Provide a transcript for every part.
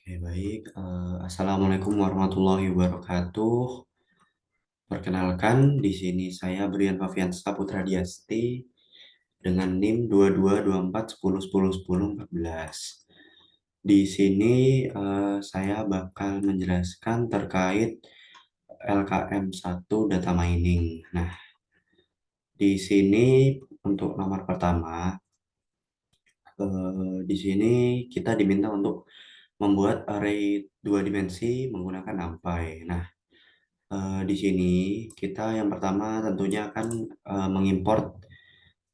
Oke, baik. Assalamualaikum warahmatullahi wabarakatuh. Perkenalkan, di sini saya Brian Faviansa Putra Diasti dengan NIM 222410101014. Di sini saya bakal menjelaskan terkait LKM 1 data mining. Nah, di sini untuk nomor pertama, di sini kita diminta untuk membuat array dua dimensi menggunakan NumPy. Nah, di sini kita yang pertama tentunya akan mengimport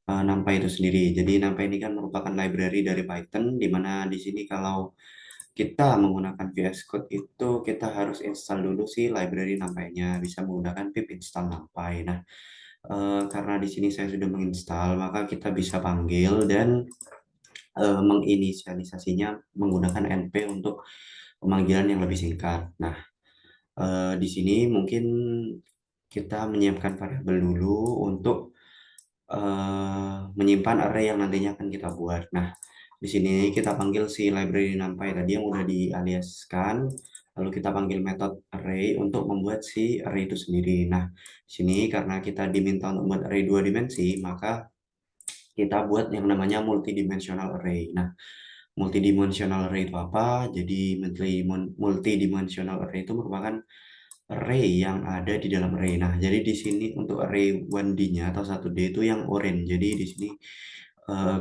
NumPy itu sendiri. Jadi NumPy ini kan merupakan library dari Python, di mana di sini kalau kita menggunakan VS Code itu kita harus install dulu sih library NumPy-nya, bisa menggunakan pip install NumPy. Nah, karena di sini saya sudah menginstal, maka kita bisa panggil dan menginisialisasinya menggunakan np untuk pemanggilan yang lebih singkat. Nah, di sini mungkin kita menyiapkan variabel dulu untuk menyimpan array yang nantinya akan kita buat. Nah, di sini kita panggil si library NumPy tadi yang udah dialiaskan, lalu kita panggil metode array untuk membuat si array itu sendiri. Nah, di sini karena kita diminta untuk membuat array dua dimensi, maka kita buat yang namanya multidimensional array. Nah, multidimensional array itu apa? Jadi multidimensional array itu merupakan array yang ada di dalam array. Nah, jadi di sini untuk array 1D-nya atau 1D itu yang orange. Jadi di sini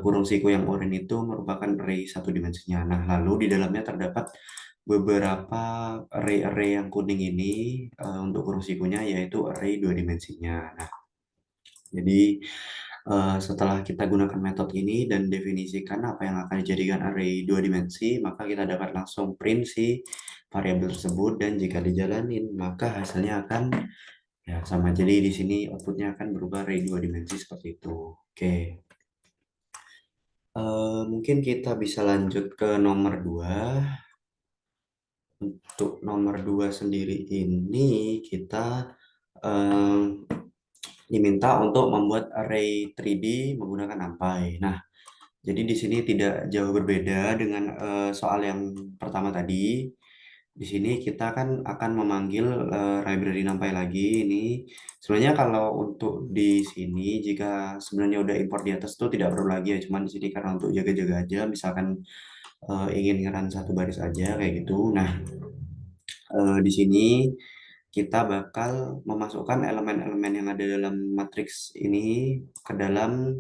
kurung siku yang orange itu merupakan array satu dimensinya. Nah, lalu di dalamnya terdapat beberapa array-array yang kuning ini untuk kurung sikunya yaitu array dua dimensinya. Nah, jadi setelah kita gunakan metode ini dan definisikan apa yang akan dijadikan array dua dimensi, maka kita dapat langsung print si variabel tersebut dan jika dijalanin maka hasilnya akan ya sama. Jadi di sini outputnya akan berubah array dua dimensi seperti itu. Oke. Mungkin kita bisa lanjut ke nomor 2. Untuk nomor 2 sendiri ini kita eh, diminta untuk membuat array 3D menggunakan NumPy. Nah, jadi di sini tidak jauh berbeda dengan soal yang pertama tadi. Di sini kita kan akan memanggil library NumPy lagi. Ini sebenarnya kalau untuk di sini jika sebenarnya udah import di atas tuh tidak perlu lagi ya. Cuman di sini karena untuk jaga-jaga aja, misalkan ingin ngeran satu baris aja kayak gitu. Nah, di sini kita bakal memasukkan elemen-elemen yang ada dalam matriks ini ke dalam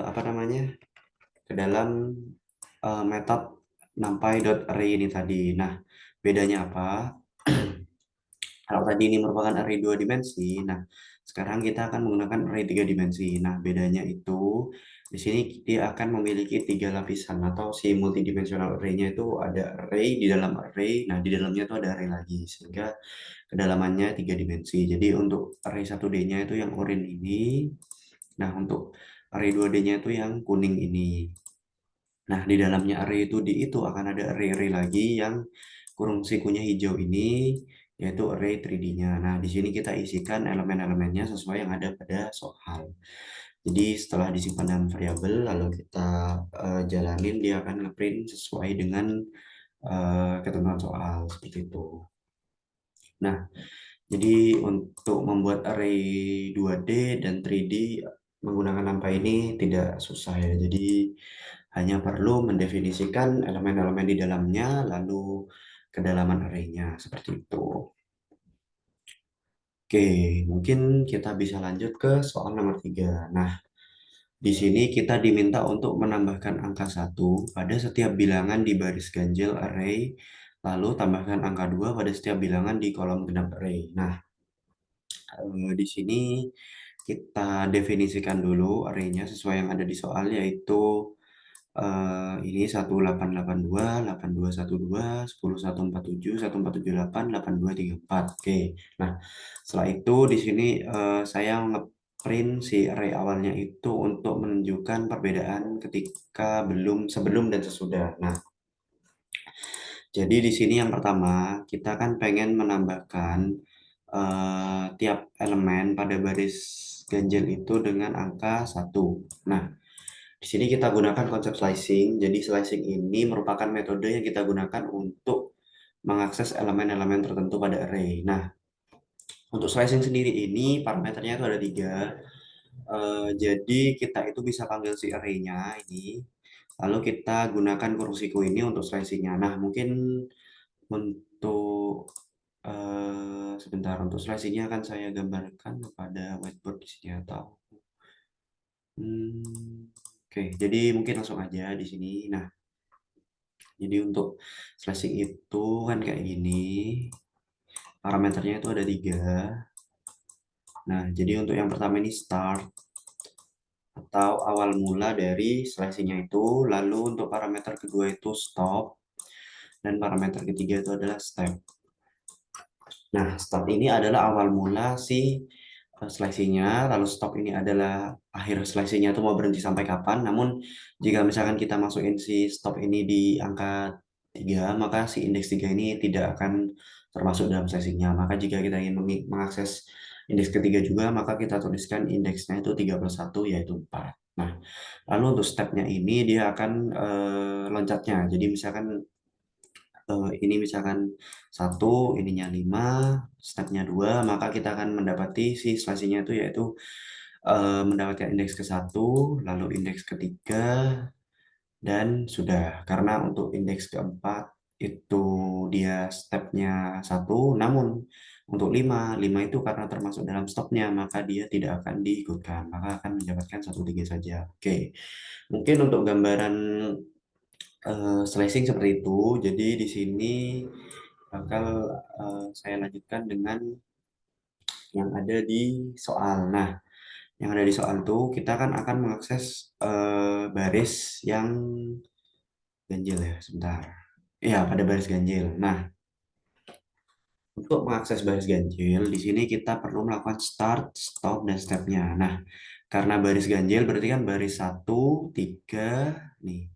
apa namanya? Ke dalam metode numpy.array ini tadi. Nah, bedanya apa? Kalau tadi ini merupakan array dua dimensi, nah sekarang kita akan menggunakan array tiga dimensi. Nah, bedanya itu di sini dia akan memiliki tiga lapisan atau si multidimensional array-nya itu ada array di dalam array. Nah, di dalamnya itu ada array lagi sehingga kedalamannya tiga dimensi. Jadi untuk array 1D-nya itu yang oranye ini. Nah, untuk array 2D-nya itu yang kuning ini. Nah, di dalamnya array itu akan ada array-array lagi yang kurung sikunya hijau ini, yaitu array 3D-nya. Nah, di sini kita isikan elemen-elemennya sesuai yang ada pada soal. Jadi setelah disimpan dalam variabel, lalu kita jalanin, dia akan ngeprint sesuai dengan ketentuan soal seperti itu. Nah, jadi untuk membuat array 2D dan 3D menggunakan NumPy ini tidak susah ya. Jadi hanya perlu mendefinisikan elemen-elemen di dalamnya, lalu kedalaman arraynya seperti itu. Oke, mungkin kita bisa lanjut ke soal nomor 3. Nah, di sini kita diminta untuk menambahkan angka 1 pada setiap bilangan di baris ganjil array, lalu tambahkan angka 2 pada setiap bilangan di kolom genap array. Nah, di sini kita definisikan dulu arraynya sesuai yang ada di soal, yaitu ini 1882, 8212, 10147, 1478, 8234. Oke. Nah, setelah itu di sini saya ngeprint si array awalnya itu untuk menunjukkan perbedaan ketika sebelum dan sesudah. Nah, jadi di sini yang pertama kita kan pengen menambahkan tiap elemen pada baris ganjil itu dengan angka 1. Nah, Di sini kita gunakan konsep slicing. Jadi slicing ini merupakan metode yang kita gunakan untuk mengakses elemen-elemen tertentu pada array. Nah, untuk slicing sendiri ini parameternya itu ada tiga. Jadi kita itu bisa panggil si array-nya ini. Lalu kita gunakan kurung siku ini untuk slicing-nya. Nah, mungkin untuk sebentar untuk slicing-nya akan saya gambarkan kepada whiteboard di sini atau oke, jadi mungkin langsung aja di sini. Nah, jadi untuk slicing itu kan kayak gini. Parameternya itu ada tiga. Nah, jadi untuk yang pertama ini start atau awal mula dari slicingnya itu. Lalu untuk parameter kedua itu stop. Dan parameter ketiga itu adalah step. Nah, start ini adalah awal mula si slicingnya, lalu stop ini adalah akhir slicingnya itu mau berhenti sampai kapan. Namun jika misalkan kita masukin si stop ini di angka 3, maka si indeks 3 ini tidak akan termasuk dalam slicingnya. Maka jika kita ingin mengakses indeks ketiga juga, maka kita tuliskan indeksnya itu 31 yaitu 4. Nah, lalu untuk stepnya ini dia akan loncatnya. Jadi misalkan ini misalkan satu, ininya 5, stepnya 2, maka kita akan mendapati si slicingnya itu yaitu mendapatkan indeks ke satu, lalu indeks ketiga, dan sudah. Karena untuk indeks keempat itu dia stepnya satu, namun untuk 5 itu karena termasuk dalam stopnya, maka dia tidak akan diikutkan, maka akan mendapatkan 1, 3 saja. Oke, mungkin untuk gambaran slicing seperti itu. Jadi di sini bakal saya lanjutkan dengan yang ada di soal. Nah, yang ada di soal itu kita kan akan mengakses baris yang ganjil ya, sebentar. Ya, pada baris ganjil. Nah, untuk mengakses baris ganjil, di sini kita perlu melakukan start, stop, dan stepnya. Nah, karena baris ganjil berarti kan baris satu, 3, nih.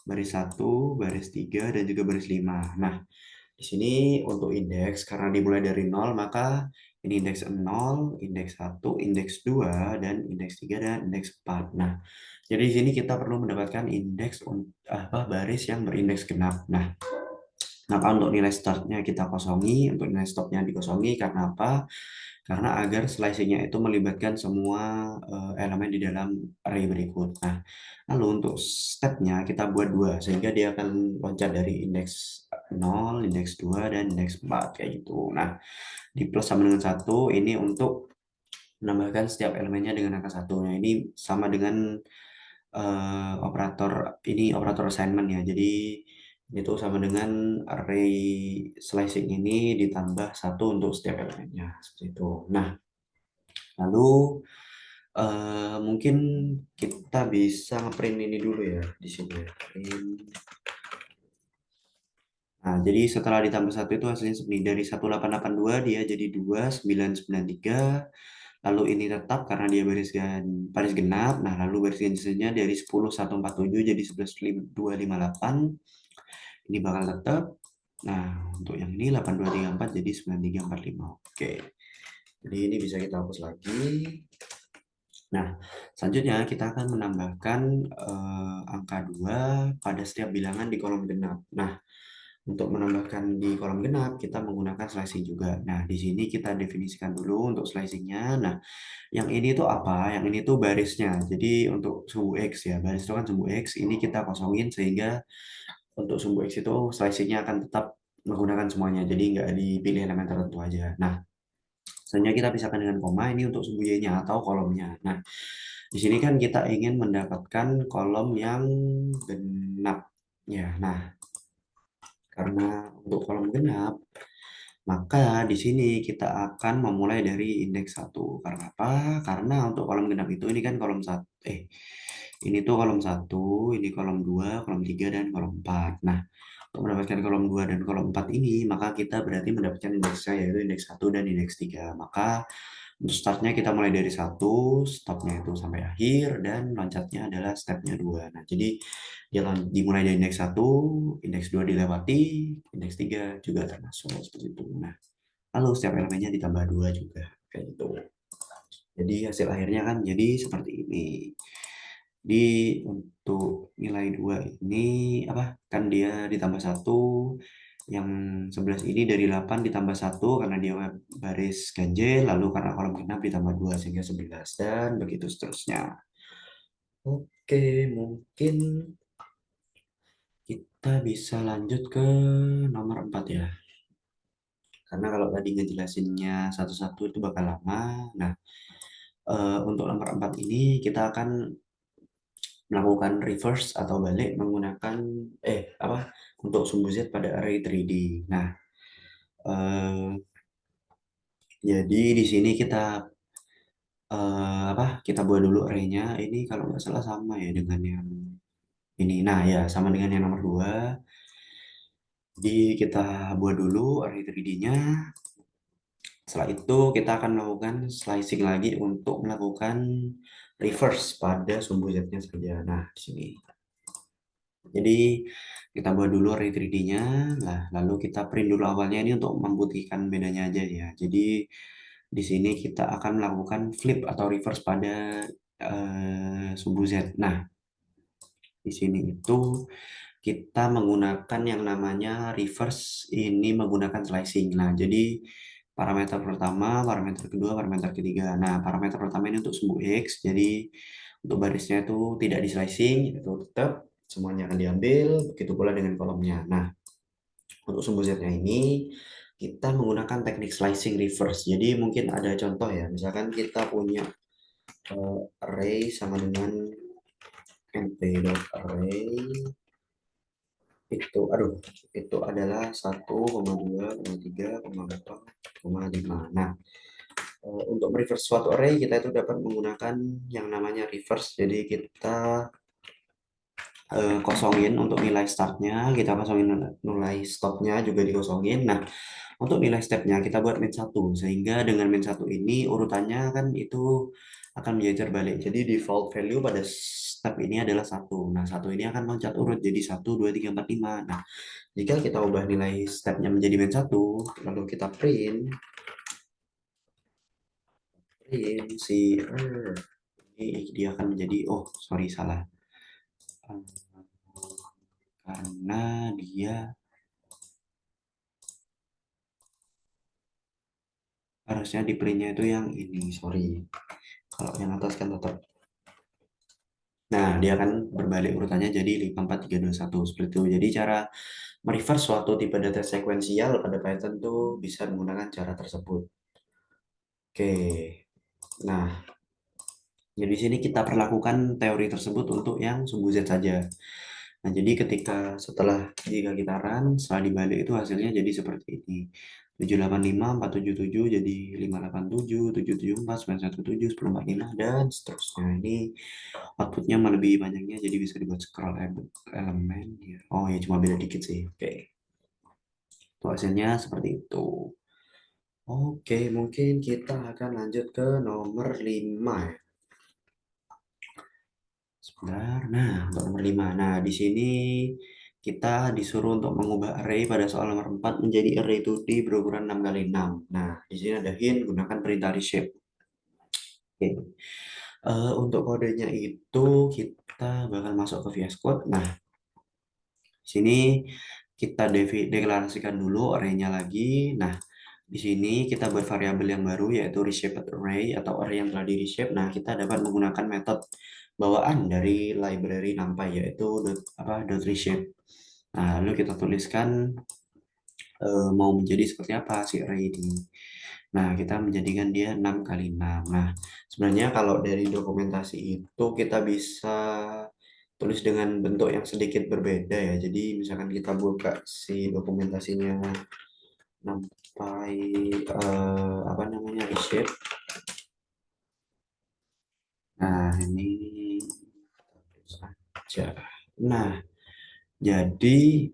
Baris satu, baris 3, dan juga baris 5. Nah, di sini untuk indeks, karena dimulai dari 0, maka ini indeks 0, indeks 1, indeks 2, dan indeks 3, dan indeks 4. Nah, jadi di sini kita perlu mendapatkan indeks baris yang berindeks genap. Nah, maka untuk nilai startnya kita kosongi, untuk nilai stopnya dikosongi. Karena apa? Karena agar slicingnya itu melibatkan semua elemen di dalam array berikut. Nah, lalu untuk stepnya kita buat dua, sehingga dia akan loncat dari indeks 0, indeks 2, dan indeks 4, kayak gitu. Nah, di plus sama dengan 1, ini untuk menambahkan setiap elemennya dengan angka 1. Nah, ini sama dengan operator assignment ya. Jadi itu sama dengan array slicing ini ditambah 1 untuk setiap elemennya, seperti itu. Nah, lalu mungkin kita bisa ngeprint ini dulu ya di sini ya. Nah, jadi setelah ditambah 1 itu hasilnya seperti dari 1882 dia jadi 2993. Lalu ini tetap karena dia baris genap. Nah, lalu baris ganjilnya dari 10147 jadi 11258. Ini bakal tetap. Nah, untuk yang ini 8234 jadi 9345. Oke. Jadi ini bisa kita hapus lagi. Nah, selanjutnya kita akan menambahkan angka 2 pada setiap bilangan di kolom genap. Nah, untuk menambahkan di kolom genap, kita menggunakan slicing juga. Nah, di sini kita definisikan dulu untuk slicingnya. Nah, yang ini tuh apa? Yang ini tuh barisnya. Jadi untuk sumbu X ya, baris itu kan sumbu X. Ini kita kosongin sehingga untuk sumbu X itu slicingnya akan tetap menggunakan semuanya. Jadi nggak dipilih elemen tertentu aja. Nah, selanjutnya kita pisahkan dengan koma, ini untuk sumbu Y-nya atau kolomnya. Nah, di sini kan kita ingin mendapatkan kolom yang genap. Ya, nah, karena untuk kolom genap, maka di sini kita akan memulai dari indeks 1. Karena apa? Karena untuk kolom genap itu ini kan kolom 1. Ini tuh kolom 1, ini kolom 2, kolom 3, dan kolom 4. Nah, untuk mendapatkan kolom 2 dan kolom 4 ini, maka kita berarti mendapatkan indeksnya yaitu indeks 1 dan indeks 3. Maka untuk startnya kita mulai dari 1, stopnya itu sampai akhir, dan loncatnya adalah stepnya 2. Nah, jadi dimulai dari indeks 1, indeks 2 dilewati, indeks 3 juga termasuk seperti itu. Nah, lalu setiap elemennya ditambah 2 juga, kayak gitu. Jadi hasil akhirnya kan jadi seperti ini. Di untuk nilai 2 ini apa kan dia ditambah satu, yang 11 ini dari 8 ditambah satu karena dia baris ganjil, lalu karena kolom genap ditambah 2 sehingga 11 dan begitu seterusnya. Oke, mungkin kita bisa lanjut ke nomor 4 ya. Karena kalau tadi ngejelasinnya satu-satu itu bakal lama. Nah, untuk nomor 4 ini kita akan melakukan reverse atau balik menggunakan apa untuk sumbu Z pada array 3D. Nah, eh, jadi di sini kita apa kita buat dulu arraynya. Ini kalau nggak salah sama ya dengan yang ini. Nah, ya sama dengan yang nomor 2. Jadi kita buat dulu array 3D-nya. Setelah itu kita akan melakukan slicing lagi untuk melakukan reverse pada sumbu Z-nya saja. Nah, di sini. Jadi kita buat dulu array 3D-nya, lah lalu kita print dulu awalnya ini untuk membuktikan bedanya aja ya. Jadi di sini kita akan melakukan flip atau reverse pada sumbu Z. Nah, di sini itu kita menggunakan yang namanya reverse ini menggunakan slicing. Nah, jadi parameter pertama, parameter kedua, parameter ketiga. Nah, parameter pertama ini untuk sumbu X, jadi untuk barisnya itu tidak di slicing, itu tetap semuanya akan diambil, begitu pula dengan kolomnya. Nah, untuk sumbu Z-nya ini kita menggunakan teknik slicing reverse. Jadi mungkin ada contoh ya, misalkan kita punya array sama dengan np.array itu itu adalah 1,2,3,4,5. Nah, untuk mereverse suatu array kita itu dapat menggunakan yang namanya reverse. Jadi kita kosongin untuk nilai startnya, kita kosongin nilai stopnya juga dikosongin. Nah, untuk nilai stepnya kita buat min 1 sehingga dengan min 1 ini urutannya kan itu akan menjadi terbalik. Jadi default value pada step ini adalah 1. Nah, 1 ini akan loncat urut jadi 1, 2, 3, 4, 5. Nah, jika kita ubah nilai stepnya menjadi min 1, lalu kita print si ini dia akan menjadi, oh sorry salah. Karena dia harusnya di printnya itu yang ini, sorry. Kalau yang atas kan tetap. Nah, dia akan berbalik urutannya jadi 5, 4, 3, 2, 1 seperti itu. Jadi cara mereverse suatu tipe data sekuensial pada Python tuh bisa menggunakan cara tersebut. Oke. Nah, jadi di sini kita perlakukan teori tersebut untuk yang sumbu Z saja. Nah, jadi jika kita run, setelah dibalik itu hasilnya jadi seperti ini. 785, 477 jadi 587, 774, 917, 1045, dan seterusnya. Ini outputnya melebihi banyaknya, jadi bisa dibuat scroll elemen. Ya. Oh ya, cuma beda dikit sih. Oke. Itu hasilnya seperti itu. Oke, mungkin kita akan lanjut ke nomor 5 ya. Sebentar. Nah, untuk nomor 5. Nah, di sini kita disuruh untuk mengubah array pada soal nomor 4 menjadi array 2D berukuran 6 kali 6. Nah, di sini ada hint gunakan perintah reshape. Oke. Untuk kodenya itu kita bakal masuk ke VS Code. Nah, di sini kita deklarasikan dulu array-nya lagi. Nah, di sini kita buat variabel yang baru yaitu reshaped array atau array yang telah di reshape. Nah, kita dapat menggunakan metode bawaan dari library NumPy yaitu .reshape. Nah, lalu kita tuliskan mau menjadi seperti apa si array ini. Nah, kita menjadikan dia 6 kali 6. Nah, sebenarnya kalau dari dokumentasi itu kita bisa tulis dengan bentuk yang sedikit berbeda ya. Jadi misalkan kita buka si dokumentasinya NumPy apa namanya reshape. Nah, ini saja. Nah, jadi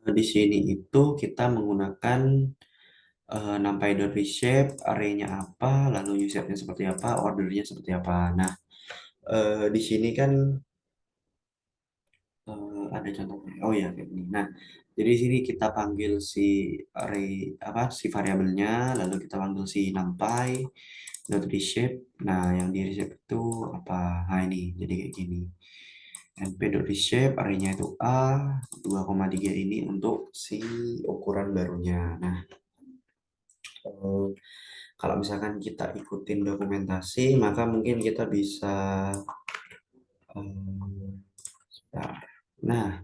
di sini itu kita menggunakan NumPy.reshape, array-nya apa, lalu use-nya seperti apa, ordernya seperti apa. Nah, di sini kan ada contohnya. Oh ya, kayak gini. Nah, jadi di sini kita panggil si array apa si variabelnya, lalu kita panggil si numpy dot reshape. Nah, yang di reshape itu apa? Nah, ini jadi kayak gini. np dot reshape arraynya itu a 2,3 ini untuk si ukuran barunya. Nah, eh, kalau misalkan kita ikutin dokumentasi, maka mungkin kita bisa sebentar. Nah,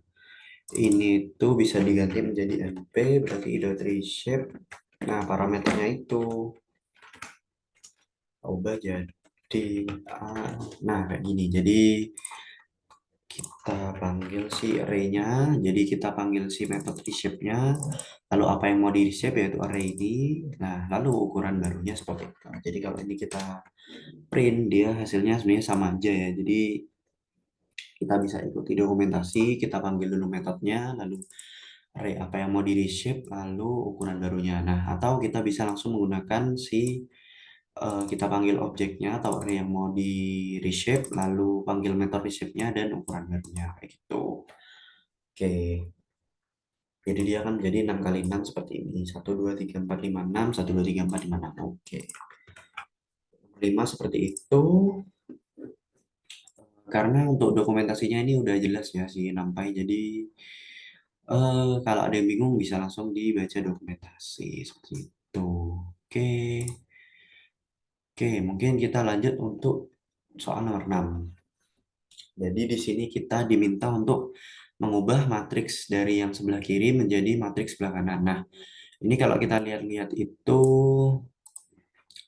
ini tuh bisa diganti menjadi np berarti dot reshape. Nah, parameternya itu ubah jadi nah kayak gini. Jadi kita panggil si array-nya. Jadi kita panggil si method reshape-nya. Lalu apa yang mau di reshape yaitu array ini. Nah, lalu ukuran barunya seperti itu. Jadi kalau ini kita print, dia hasilnya sebenarnya sama aja ya. Jadi kita bisa ikuti dokumentasi, kita panggil dulu metodenya, lalu array apa yang mau di reshape, lalu ukuran barunya. Nah, atau kita bisa langsung menggunakan si kita panggil objeknya atau array yang mau di reshape, lalu panggil metode reshape-nya dan ukuran barunya kayak gitu. Oke, jadi dia akan menjadi 6 kali 6 seperti ini. 1, 2, 3, 4, 5, 6. 1, 2, 3, 4, 5, 6. Oke. 5 seperti itu. Karena untuk dokumentasinya ini udah jelas ya si NumPy. Jadi kalau ada yang bingung bisa langsung dibaca dokumentasi seperti itu. Oke. Oke, mungkin kita lanjut untuk soal nomor 6. Jadi di sini kita diminta untuk mengubah matriks dari yang sebelah kiri menjadi matriks sebelah kanan. Nah, ini kalau kita lihat-lihat itu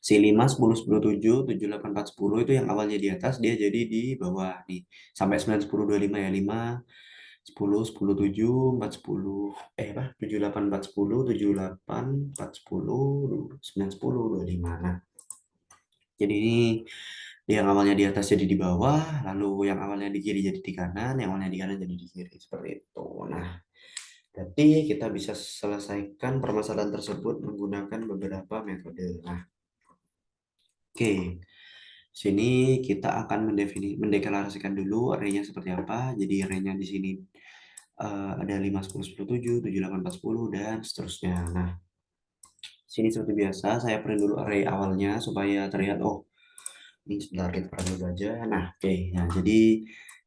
si 5, 10, 10, 7, 7, 8, 4, 10 itu yang awalnya di atas dia jadi di bawah nih. Sampai 9, 10, 25 ya. 5, 10, 10, 7, 4, 10, apa? 7, 8, 4, 10, 7, 8, 4, 10, 9, 10, 25. Nah, jadi ini yang awalnya di atas jadi di bawah, lalu yang awalnya di kiri jadi di kanan, yang awalnya di kanan jadi di kiri, seperti itu. Nah, berarti kita bisa selesaikan permasalahan tersebut menggunakan beberapa metode. Nah, oke. Sini kita akan mendeklarasikan dulu array-nya seperti apa. Jadi array-nya di sini ada 5, 10, 10, 7, 7, 8, 4, 10, dan seterusnya. Nah, sini seperti biasa, saya print dulu array awalnya supaya terlihat, oh, ini sebentar kita print dulu aja. Nah, oke. Nah, jadi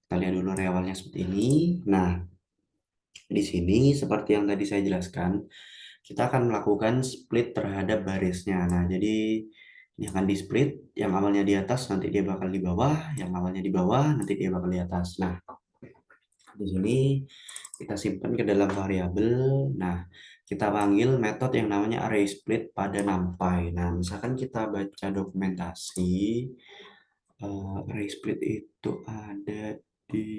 kita lihat dulu array awalnya seperti ini. Nah, di sini seperti yang tadi saya jelaskan, kita akan melakukan split terhadap barisnya. Nah, jadi ini akan di split, yang awalnya di atas nanti dia bakal di bawah, yang awalnya di bawah nanti dia bakal di atas. Nah, di sini kita simpan ke dalam variabel. Nah, kita panggil metode yang namanya array split pada numpy. Nah, misalkan kita baca dokumentasi, array split itu ada di,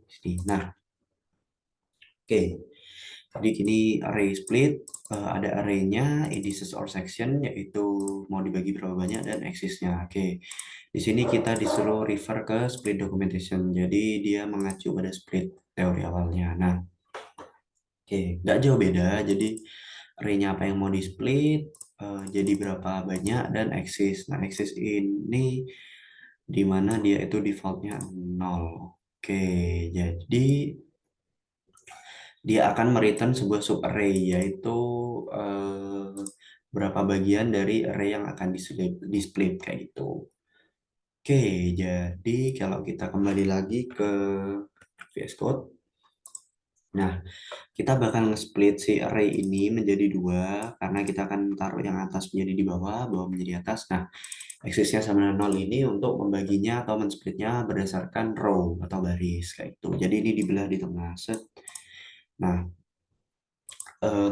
sini. Nah, oke. Jadi gini array split, ada arraynya indices or section, yaitu mau dibagi berapa banyak dan axisnya. Oke, di sini kita disuruh refer ke split documentation. Jadi dia mengacu pada split teori awalnya. Nah, oke, nggak jauh beda. Jadi arraynya apa yang mau di split, jadi berapa banyak dan axis. Nah, axis ini di mana dia itu defaultnya 0. Oke, jadi dia akan mereturn sebuah subarray, yaitu berapa bagian dari array yang akan di-split kayak gitu. Oke, jadi kalau kita kembali lagi ke VS Code, nah kita bakal nge-split si array ini menjadi dua, karena kita akan taruh yang atas menjadi di bawah, bawah menjadi atas. Nah, aksesnya sama dengan 0 ini untuk membaginya atau men-splitnya berdasarkan row atau baris kayak itu. Jadi ini dibelah di tengah. Set. Nah,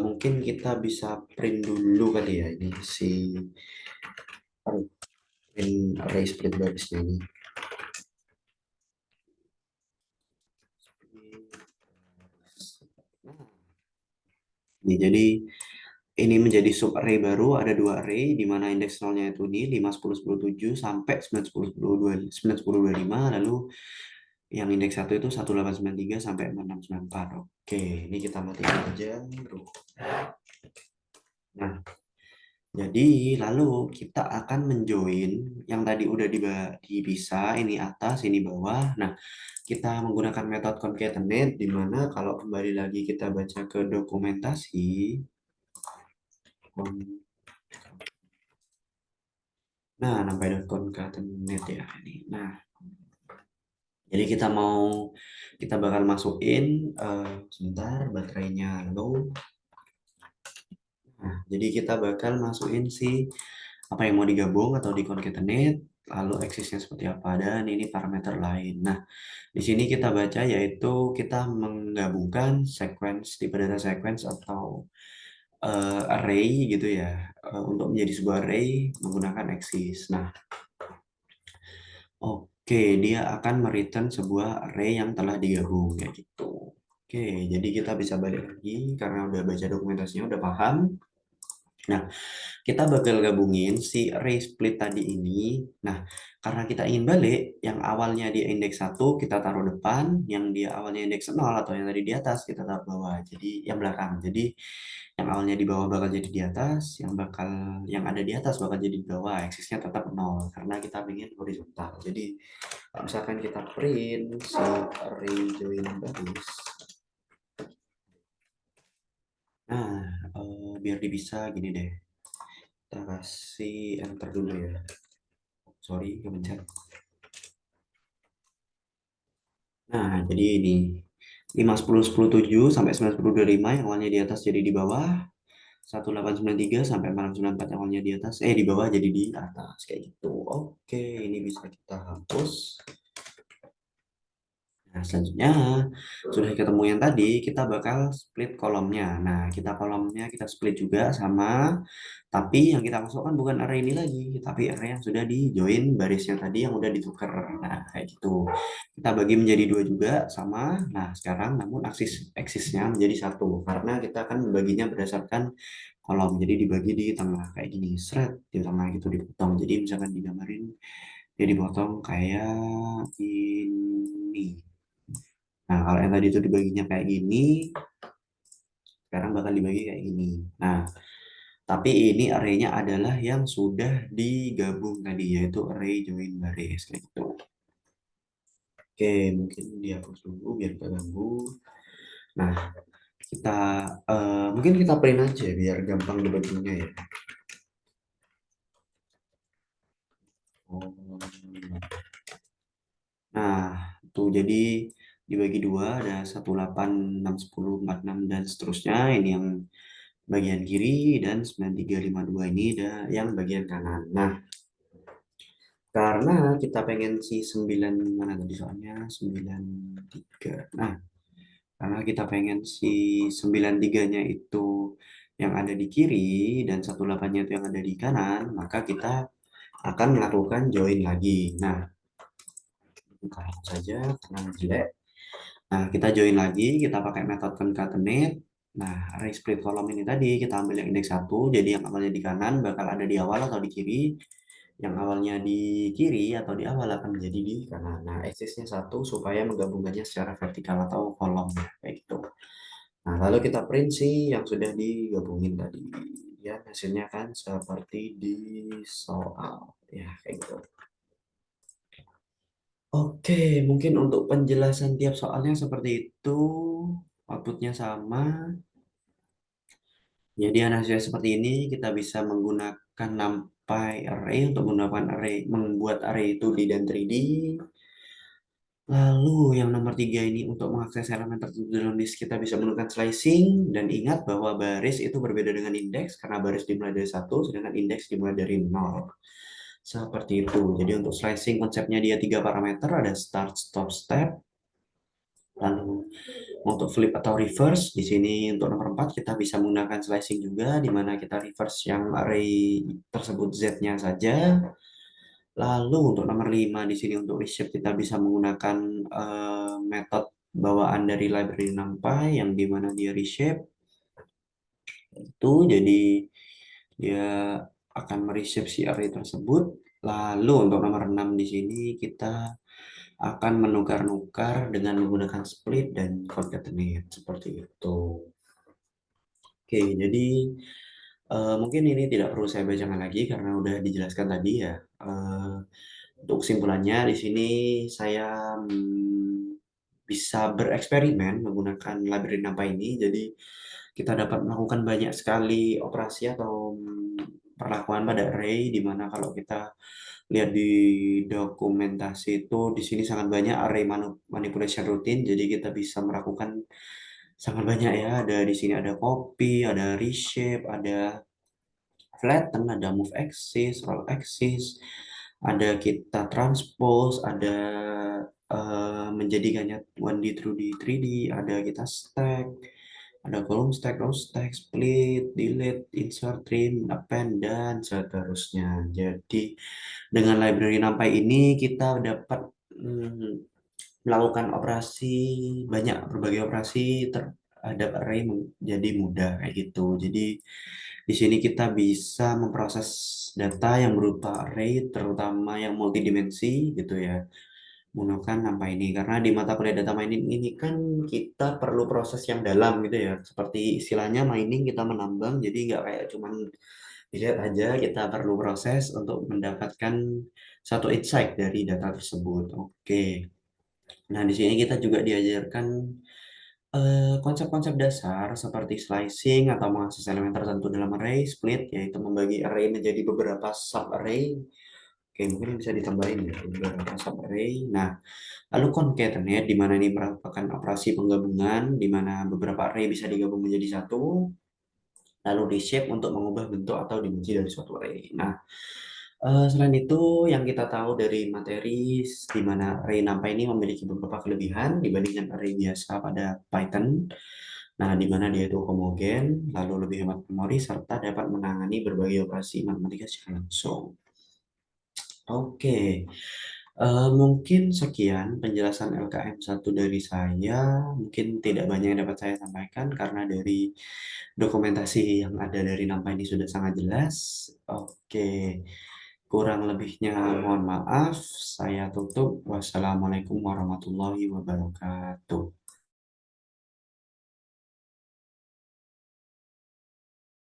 mungkin kita bisa print dulu kali ya ini si print array split barisnya ini. Nih, jadi ini menjadi sub array baru, ada dua array di mana indeks nolnya itu ini 5, 10, 10, 7 sampai 9, 10, 10, 2, 9, 10, 25, lalu yang indeks 1 itu 1893 sampai 4694. Oke, ini kita matikan aja. Nah, Jadi, lalu kita akan menjoin yang tadi udah dipisah, ini atas, ini bawah. Nah, kita menggunakan metode concatenate, di mana kalau kembali lagi kita baca ke dokumentasi, nah, nampai concatenate ya ini. Nah, jadi kita bakal masukin, sebentar, baterainya low. Nah, jadi kita bakal masukin apa yang mau digabung atau di concatenate, lalu eksisnya seperti apa, dan ini parameter lain. Nah, di sini kita baca yaitu kita menggabungkan sequence, tipe data sequence atau array gitu ya, untuk menjadi sebuah array menggunakan eksis. Nah, oke, dia akan mereturn sebuah array yang telah digabung kayak gitu. Oke, jadi kita bisa balik lagi karena udah baca dokumentasinya, udah paham. Nah, kita bakal gabungin si array split tadi ini. Nah, karena kita ingin balik, yang awalnya di indeks 1 kita taruh depan, yang dia awalnya indeks 0 atau yang tadi di atas kita taruh bawah. Jadi yang belakang. Jadi yang awalnya di bawah bakal jadi di atas, yang ada di atas bakal jadi di bawah. Eksisnya tetap 0 karena kita ingin horizontal. Jadi kalau misalkan kita print si array join baris. Nah, biar dipisah gini deh. Kita kasih enter dulu ya. Sorry, kepencet. Nah, jadi ini 5, 10, 10, 7 sampai 9, 10, 25 yang awalnya di atas jadi di bawah. 1893 sampai 494 yang awalnya di atas, di bawah jadi di atas kayak gitu. Oke, ini bisa kita hapus. Nah, selanjutnya sudah ketemu yang tadi, kita bakal split kolomnya. Nah, kolomnya kita split juga sama, tapi yang kita masukkan bukan array ini lagi, tapi array yang sudah di join barisnya tadi yang udah ditukar. Nah, kayak gitu. Kita bagi menjadi dua juga sama. Nah, sekarang namun aksisnya menjadi satu karena kita akan membaginya berdasarkan kolom. Jadi dibagi di tengah kayak gini, shred di tengah gitu dipotong. Jadi misalkan digambarin dia dipotong kayak ini. Nah, kalau yang tadi itu dibaginya kayak gini, sekarang bakal dibagi kayak gini. Nah, tapi ini array-nya adalah yang sudah digabung tadi, yaitu array join baris kayak gitu. Oke, mungkin dihapus dulu biar gak ganggu. Nah, kita mungkin kita print aja biar gampang dibaginya ya. Oh. Nah, tuh jadi dibagi dua ada 18, 6, 10, 46 dan seterusnya. Ini yang bagian kiri dan 9352 ini yang bagian kanan. Nah, karena kita pengen si 9 mana tadi soalnya 93. Nah, karena kita pengen si 93-nya itu yang ada di kiri dan 18-nya itu yang ada di kanan, maka kita akan melakukan join lagi. Nah, buka saja karena jelek. Nah, kita join lagi, kita pakai metode concatenate. Nah, array split kolom ini tadi kita ambil yang indeks 1, jadi yang awalnya di kanan bakal ada di awal atau di kiri. Yang awalnya di kiri atau di awal akan menjadi di kanan. Nah, eksisnya 1 supaya menggabungkannya secara vertikal atau kolom kayak gitu. Nah, lalu kita print sih yang sudah digabungin tadi. Ya, hasilnya kan seperti di soal. Ya, kayak gitu. Oke, mungkin untuk penjelasan tiap soalnya seperti itu. Outputnya sama. Jadi analisis seperti ini kita bisa menggunakan NumPy array untuk membuat array 2D dan 3D. Lalu yang nomor 3 ini untuk mengakses elemen tertentu dalam list kita bisa menggunakan slicing dan ingat bahwa baris itu berbeda dengan indeks karena baris dimulai dari 1 sedangkan indeks dimulai dari 0. Seperti itu. Jadi untuk slicing konsepnya dia 3 parameter ada start, stop, step. Lalu untuk flip atau reverse, di sini untuk nomor 4 kita bisa menggunakan slicing juga, di mana kita reverse yang array tersebut Z-nya saja. Lalu untuk nomor 5 di sini untuk reshape kita bisa menggunakan metode bawaan dari library NumPy yang di mana dia reshape. Itu jadi dia akan mereshape si array tersebut. Lalu untuk nomor 6 di sini kita akan menukar-nukar dengan menggunakan split dan concatenate seperti itu. Oke, jadi Mungkin ini tidak perlu saya bacakan lagi karena udah dijelaskan tadi ya. Eh, untuk kesimpulannya di sini saya bisa bereksperimen menggunakan labirin apa ini. Jadi kita dapat melakukan banyak sekali operasi atau perlakuan pada array di mana kalau kita lihat di dokumentasi itu di sini sangat banyak array manipulation routine. Jadi kita bisa melakukan sangat banyak ya. Ada di sini ada copy, ada reshape, ada flatten, ada move axis, roll axis, ada kita transpose, ada menjadikannya 1D, 2D, 3D, ada kita stack, ada column stack, row stack, split, delete, insert, trim, append, dan seterusnya. Jadi dengan library NumPy ini kita dapat melakukan operasi banyak berbagai operasi terhadap array menjadi mudah kayak gitu. Jadi di sini kita bisa memproses data yang berupa array terutama yang multidimensi gitu ya menggunakan NumPy ini karena di mata kuliah data mining ini kan kita perlu proses yang dalam gitu ya seperti istilahnya mining kita menambang jadi nggak kayak cuman dilihat aja kita perlu proses untuk mendapatkan satu insight dari data tersebut. Oke. Nah, di sini kita juga diajarkan konsep-konsep dasar seperti slicing atau mengakses elemen tertentu dalam array, split, yaitu membagi array menjadi beberapa sub-array. Oke, mungkin bisa ditambahin ya, beberapa sub-array. Nah, lalu concatenate, di mana ini merupakan operasi penggabungan, di mana beberapa array bisa digabung menjadi satu, lalu reshape untuk mengubah bentuk atau dimensi dari suatu array. Nah, selain itu, yang kita tahu dari materi di mana array NumPy ini memiliki beberapa kelebihan dibandingkan array biasa pada Python. Nah, di mana dia itu homogen, lalu lebih hemat memori, serta dapat menangani berbagai operasi matematika secara langsung. Oke, mungkin sekian penjelasan LKM 1 dari saya. Mungkin tidak banyak yang dapat saya sampaikan karena dari dokumentasi yang ada dari NumPy ini sudah sangat jelas. Oke, kurang lebihnya mohon maaf. Saya tutup. Wassalamualaikum warahmatullahi wabarakatuh.